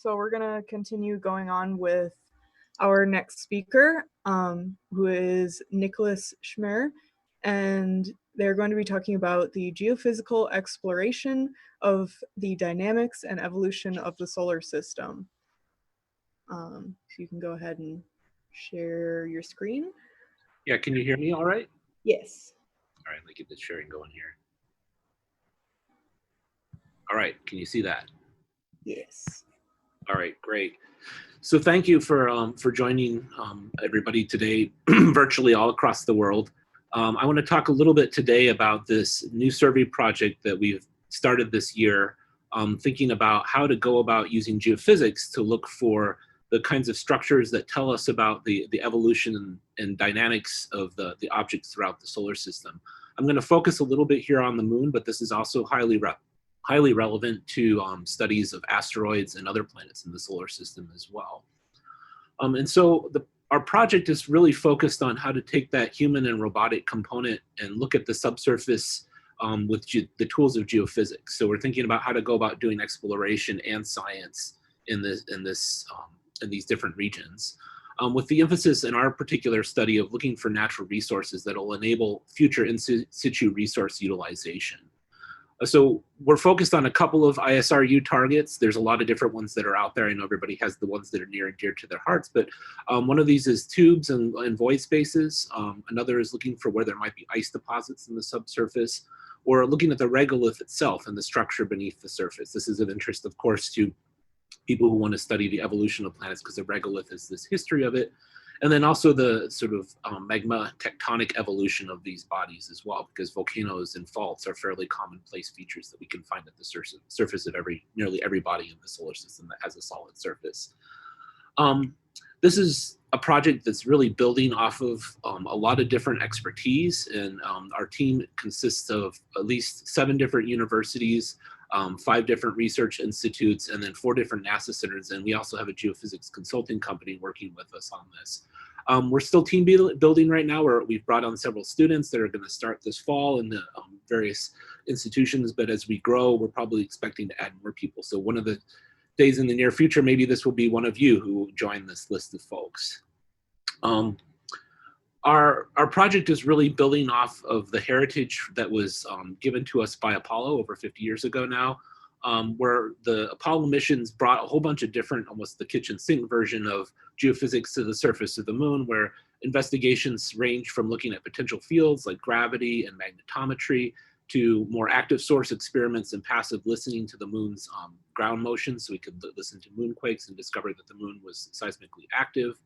So we're gonna continue going on with our next speaker, who is Nicholas Schmerr, and they're going to be talking about the geophysical exploration of the dynamics and evolution of the solar system. So you can go ahead and share your screen. Yeah, can you hear me all right? Yes. All right, let me get the sharing going here. All right, can you see that? Yes. All right, great. So thank you for joining everybody today, virtually all across the world. I want to talk a little bit today about this new survey project that we've started this year, thinking about how to go about using geophysics to look for the kinds of structures that tell us about the evolution and dynamics of the objects throughout the solar system. I'm going to focus a little bit here on the moon, but this is also highly relevant to studies of asteroids and other planets in the solar system as well. And so our project is really focused on how to take that human and robotic component and look at the subsurface with the tools of geophysics. So we're thinking about how to go about doing exploration and science in these different regions, with the emphasis in our particular study of looking for natural resources that will enable future in situ resource utilization. So we're focused on a couple of ISRU targets. There's a lot of different ones that are out there. I know everybody has the ones that are near and dear to their hearts, but one of these is tubes and void spaces. Another is looking for where there might be ice deposits in the subsurface, or looking at the regolith itself and the structure beneath the surface. This is of interest, of course, to people who want to study the evolution of planets, because the regolith is this history of it. And then also the sort of magma tectonic evolution of these bodies as well, because volcanoes and faults are fairly commonplace features that we can find at the surface of nearly every body in the solar system that has a solid surface. This is a project that's really building off of a lot of different expertise, and our team consists of at least 7 different universities, 5 different research institutes, and then 4 different NASA centers. And we also have a geophysics consulting company working with us on this. We're still team building right now, where we've brought on several students that are going to start this fall in the various institutions. But as we grow, we're probably expecting to add more people. So one of the days in the near future, maybe this will be one of you who join this list of folks. Our project is really building off of the heritage that was given to us by Apollo over 50 years ago now, where the Apollo missions brought a whole bunch of different, almost the kitchen sink version of geophysics to the surface of the moon, where investigations range from looking at potential fields like gravity and magnetometry to more active source experiments and passive listening to the moon's ground motion. So we could listen to moonquakes and discover that the moon was seismically active.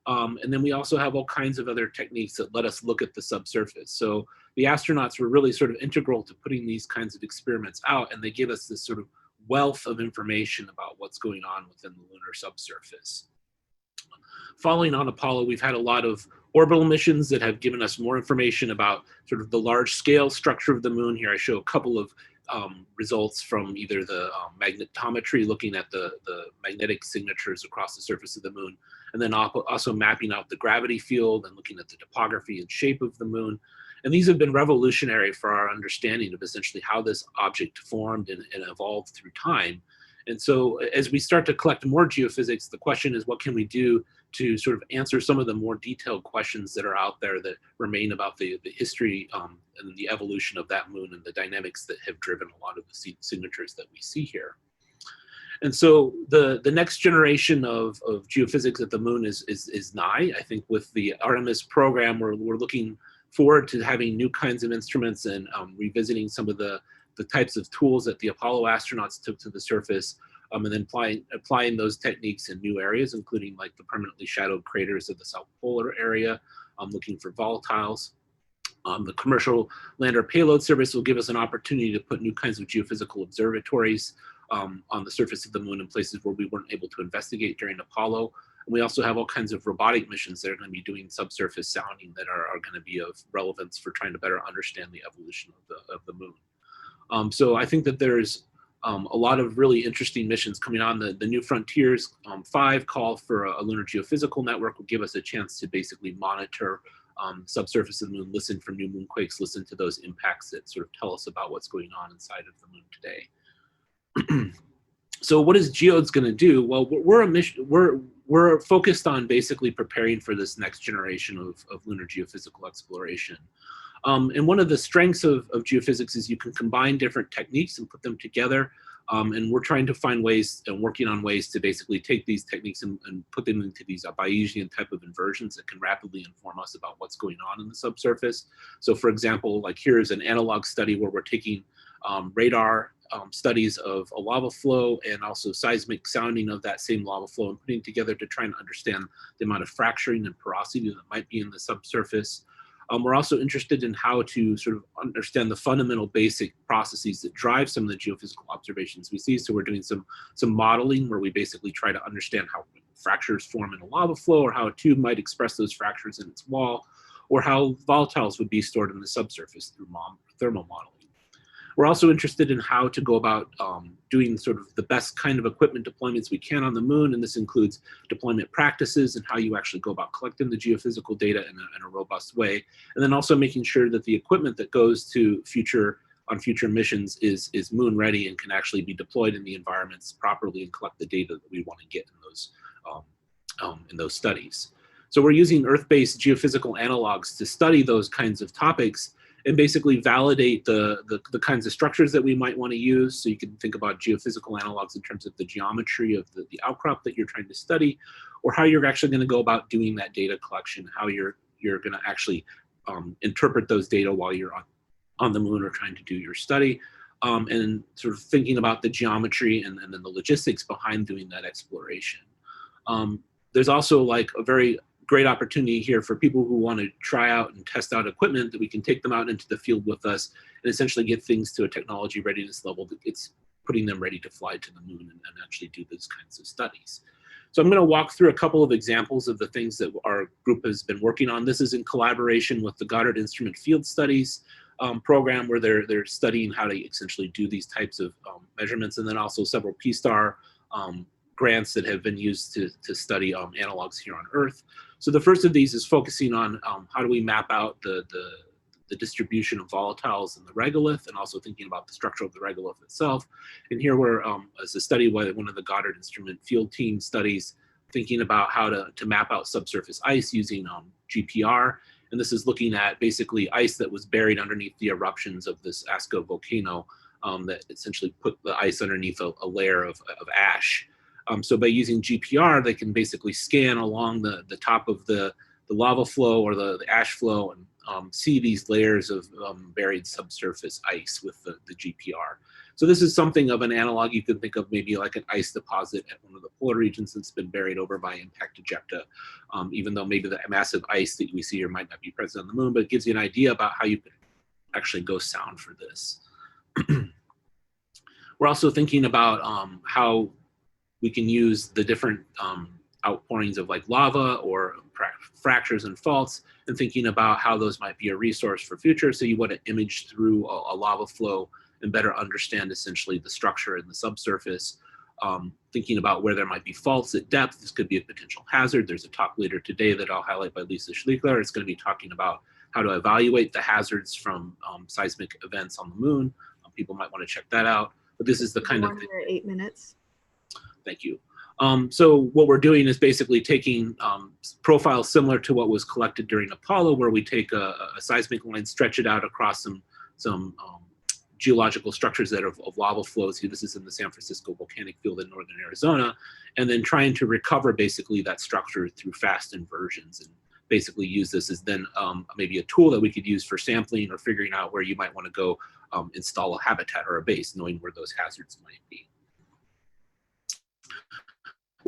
And then we also have all kinds of other techniques that let us look at the subsurface. So the astronauts were really sort of integral to putting these kinds of experiments out, and they give us this sort of wealth of information about what's going on within the lunar subsurface. Following on Apollo, we've had a lot of orbital missions that have given us more information about sort of the large scale structure of the moon. Here I show a couple of results from either the magnetometry, looking at the magnetic signatures across the surface of the moon, and then also mapping out the gravity field and looking at the topography and shape of the moon. And these have been revolutionary for our understanding of essentially how this object formed and evolved through time. And so as we start to collect more geophysics, the question is, what can we do to sort of answer some of the more detailed questions that are out there that remain about the history and the evolution of that moon and the dynamics that have driven a lot of the signatures that we see here. And so the next generation of geophysics at the moon is nigh. I think with the Artemis program, we're looking forward to having new kinds of instruments and revisiting some of the types of tools that the Apollo astronauts took to the surface, and then applying those techniques in new areas, including like the permanently shadowed craters of the South Polar area, looking for volatiles. The commercial lander payload service will give us an opportunity to put new kinds of geophysical observatories on the surface of the moon in places where we weren't able to investigate during Apollo. And we also have all kinds of robotic missions that are going to be doing subsurface sounding that are going to be of relevance for trying to better understand the evolution of the moon. So I think that there's a lot of really interesting missions coming on. The New Frontiers 5 call for a lunar geophysical network will give us a chance to basically monitor subsurface of the moon, listen for new moonquakes, listen to those impacts that sort of tell us about what's going on inside of the moon today. So what is Geodes going to do? Well, we're focused on basically preparing for this next generation of lunar geophysical exploration. And one of the strengths of geophysics is you can combine different techniques and put them together. And we're trying to find ways and working on ways to basically take these techniques and put them into these Bayesian type of inversions that can rapidly inform us about what's going on in the subsurface. So for example, like here's an analog study where we're taking radar studies of a lava flow and also seismic sounding of that same lava flow and putting together to try and understand the amount of fracturing and porosity that might be in the subsurface. We're also interested in how to sort of understand the fundamental basic processes that drive some of the geophysical observations we see. So we're doing some modeling where we basically try to understand how fractures form in a lava flow, or how a tube might express those fractures in its wall, or how volatiles would be stored in the subsurface through thermal modeling. We're also interested in how to go about doing sort of the best kind of equipment deployments we can on the moon, and this includes deployment practices and how you actually go about collecting the geophysical data in a robust way, and then also making sure that the equipment that goes to future missions is moon ready and can actually be deployed in the environments properly and collect the data that we want to get in those studies. So we're using Earth-based geophysical analogues to study those kinds of topics and basically validate the kinds of structures that we might want to use. So you can think about geophysical analogues in terms of the geometry of the outcrop that you're trying to study, or how you're actually going to go about doing that data collection, how you're going to actually interpret those data while you're on the moon or trying to do your study, and sort of thinking about the geometry and then the logistics behind doing that exploration. There's also like a very great opportunity here for people who want to try out and test out equipment that we can take them out into the field with us and essentially get things to a technology readiness level that it's putting them ready to fly to the moon and actually do those kinds of studies. So I'm going to walk through a couple of examples of the things that our group has been working on. This is in collaboration with the Goddard Instrument Field Studies program, where they're studying how to essentially do these types of measurements, and then also several P-STAR grants that have been used to study analogs here on Earth. So the first of these is focusing on how do we map out the distribution of volatiles in the regolith, and also thinking about the structure of the regolith itself. And here we're, as a study by one of the Goddard Instrument Field Team studies, thinking about how to map out subsurface ice using GPR. And this is looking at basically ice that was buried underneath the eruptions of this Asco volcano that essentially put the ice underneath a layer of ash. So by using GPR, they can basically scan along the top of the lava flow or the ash flow and see these layers of buried subsurface ice with the GPR. So this is something of an analog you could think of, maybe like an ice deposit at one of the polar regions that's been buried over by impact ejecta, even though maybe the massive ice that we see here might not be present on the moon, but it gives you an idea about how you could actually go sound for this. We're also thinking about how we can use the different outpourings of like lava or fractures and faults, and thinking about how those might be a resource for future. So you want to image through a lava flow and better understand essentially the structure in the subsurface. Thinking about where there might be faults at depth. This could be a potential hazard. There's a talk later today that I'll highlight by Lisa Schliegler. It's going to be talking about how to evaluate the hazards from seismic events on the moon. People might want to check that out. But this is the kind of thing. 8 minutes. Thank you. So what we're doing is basically taking profiles similar to what was collected during Apollo, where we take a seismic line, stretch it out across some geological structures that are of lava flows. Here, this is in the San Francisco volcanic field in northern Arizona, and then trying to recover basically that structure through fast inversions, and basically use this as then maybe a tool that we could use for sampling or figuring out where you might want to go install a habitat or a base, knowing where those hazards might be.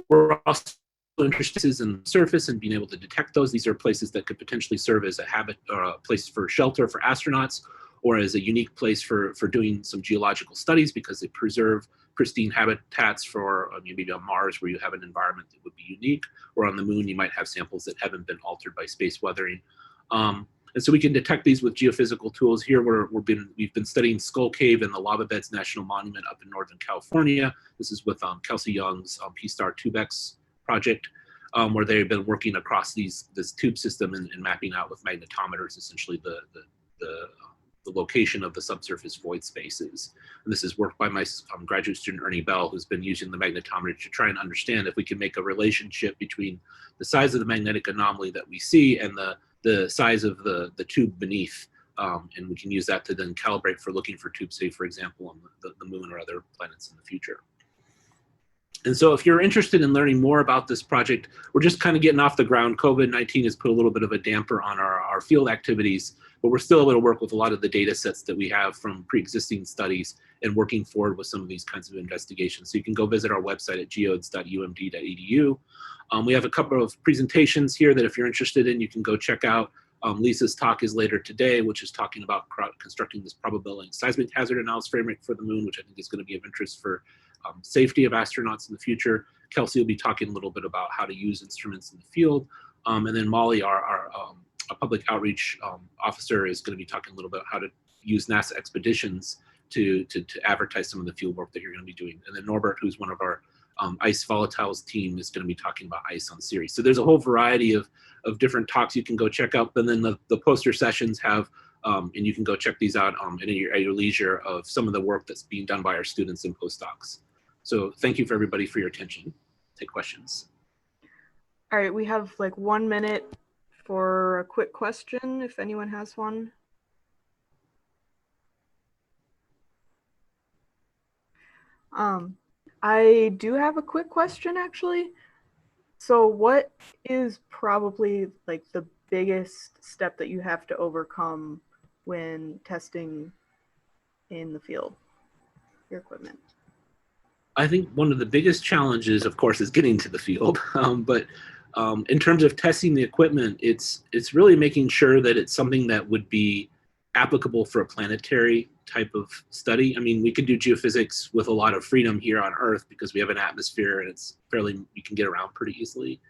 We're also interested in the surface and being able to detect those. These are places that could potentially serve as a habit or a place for shelter for astronauts, or as a unique place for doing some geological studies, because they preserve pristine habitats for maybe on Mars, where you have an environment that would be unique, or on the moon you might have samples that haven't been altered by space weathering. And so we can detect these with geophysical tools. Here we've been studying Skull Cave and the Lava Beds National Monument up in Northern California. This is with Kelsey Young's P-STAR TubeX project, where they've been working across this tube system and mapping out with magnetometers essentially the the location of the subsurface void spaces. And this is work by my graduate student, Ernie Bell, who's been using the magnetometer to try and understand if we can make a relationship between the size of the magnetic anomaly that we see and the size of the tube beneath. And we can use that to then calibrate for looking for tubes, say, for example, on the moon or other planets in the future. And so if you're interested in learning more about this project, we're just kind of getting off the ground. COVID-19 has put a little bit of a damper on our field activities, but we're still able to work with a lot of the data sets that we have from pre-existing studies and working forward with some of these kinds of investigations. So you can go visit our website at geodes.umd.edu. We have a couple of presentations here that if you're interested in, you can go check out. Lisa's talk is later today, which is talking about constructing this probability and seismic hazard analysis framework for the moon, which I think is going to be of interest for safety of astronauts in the future. Kelsey will be talking a little bit about how to use instruments in the field. And then Molly, our public outreach officer, is going to be talking a little bit how to use NASA expeditions to advertise some of the field work that you're going to be doing. And then Norbert, who's one of our ice volatiles team, is going to be talking about ice on Ceres. So there's a whole variety of different talks you can go check out. And then the poster sessions have, and you can go check these out at your leisure, of some of the work that's being done by our students and postdocs. So thank you for everybody for your attention. Take questions. All right, we have like 1 minute for a quick question, if anyone has one. I do have a quick question, actually. So what is probably like the biggest step that you have to overcome when testing in the field, your equipment? I think one of the biggest challenges, of course, is getting to the field. But in terms of testing the equipment, it's really making sure that it's something that would be applicable for a planetary type of study. I mean, we could do geophysics with a lot of freedom here on Earth because we have an atmosphere and we can get around pretty easily.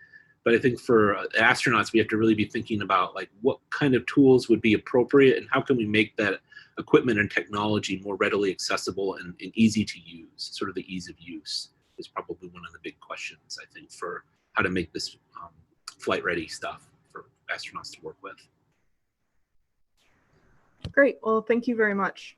But I think for astronauts, we have to really be thinking about like what kind of tools would be appropriate and how can we make that equipment and technology more readily accessible and easy to use. Sort of the ease of use is probably one of the big questions, I think, for how to make this flight ready stuff for astronauts to work with. Great. Well, thank you very much.